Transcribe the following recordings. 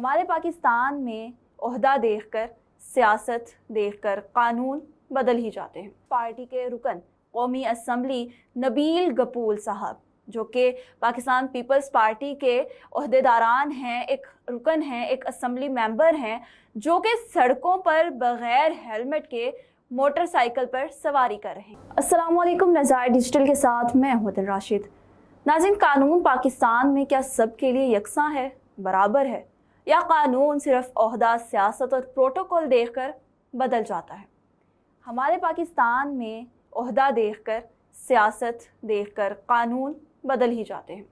हमारे पाकिस्तान में ओहदा देखकर, सियासत देखकर कानून बदल ही जाते हैं। पार्टी के रुकन कौमी असम्बली नबील गपूल साहब, जो कि पाकिस्तान पीपल्स पार्टी के ओहदेदारान हैं, एक रुकन हैं, एक असम्बली मेंबर हैं, जो कि सड़कों पर बग़ैर हेलमेट के मोटरसाइकिल पर सवारी कर रहे हैं। अस्सलाम वालेकुम, नज़ार डिजिटल के साथ मैं हूं दिन राशिद। नाज़रीन, कानून पाकिस्तान में क्या सबके लिए यकसां है, बराबर है, या कानून सिर्फ ओहदा, सियासत और प्रोटोकॉल देखकर बदल जाता है? हमारे पाकिस्तान में ओहदा देखकर, सियासत देखकर कानून बदल ही जाते हैं।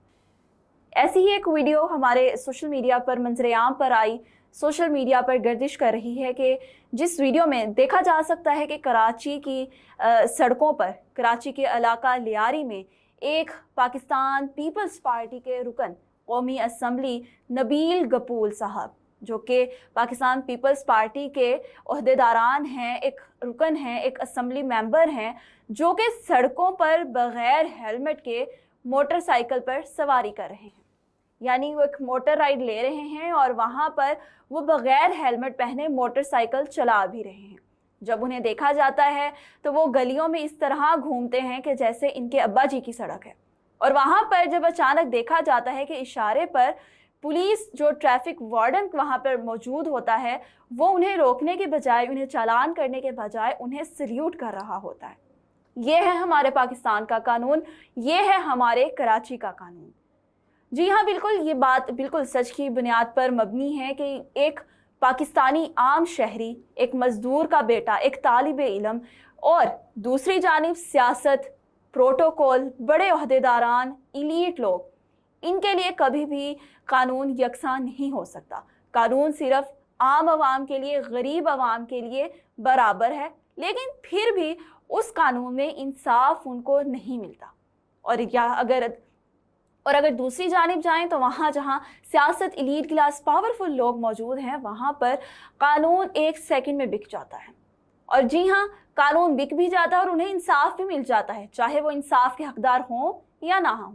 ऐसी ही एक वीडियो हमारे सोशल मीडिया पर मंजरेआम पर आई, सोशल मीडिया पर गर्दिश कर रही है कि जिस वीडियो में देखा जा सकता है कि कराची की सड़कों पर, कराची के इलाका लियारी में एक पाकिस्तान पीपल्स पार्टी के रुकन कौमी असम्बली नबील गपूल साहब, जो कि पाकिस्तान पीपल्स पार्टी के ओहदेदारान हैं, एक रुकन हैं, एक असम्बली मेंबर हैं, जो कि सड़कों पर बग़ैर हेलमेट के मोटरसाइकिल पर सवारी कर रहे हैं। यानी वो एक मोटर राइड ले रहे हैं और वहाँ पर वो बग़ैर हेलमेट पहने मोटरसाइकिल चला भी रहे हैं। जब उन्हें देखा जाता है तो वो गलियों में इस तरह घूमते हैं कि जैसे इनके अब्बा जी की सड़क है। और वहाँ पर जब अचानक देखा जाता है कि इशारे पर पुलिस, जो ट्रैफिक वार्डन वहाँ पर मौजूद होता है, वो उन्हें रोकने के बजाय, उन्हें चालान करने के बजाय उन्हें सल्यूट कर रहा होता है। ये है हमारे पाकिस्तान का कानून, ये है हमारे कराची का कानून। जी हाँ, बिल्कुल, ये बात बिल्कुल सच की बुनियाद पर मबनी है कि एक पाकिस्तानी आम शहरी, एक मज़दूर का बेटा, एक तालिब इल्म, और दूसरी जानिब सियासत, प्रोटोकॉल, बड़े ओहदेदारान, इलीट लोग, इनके लिए कभी भी कानून यकसा नहीं हो सकता। कानून सिर्फ आम आवाम के लिए, गरीब आवाम के लिए बराबर है, लेकिन फिर भी उस कानून में इंसाफ उनको नहीं मिलता। और अगर दूसरी जानिब जाएं तो वहाँ जहाँ सियासत, इलीट क्लास, पावरफुल लोग मौजूद हैं, वहाँ पर कानून एक सेकंड में बिक जाता है। और जी हाँ, कानून बिक भी जाता है और उन्हें इंसाफ भी मिल जाता है, चाहे वो इंसाफ के हकदार हों या ना हों।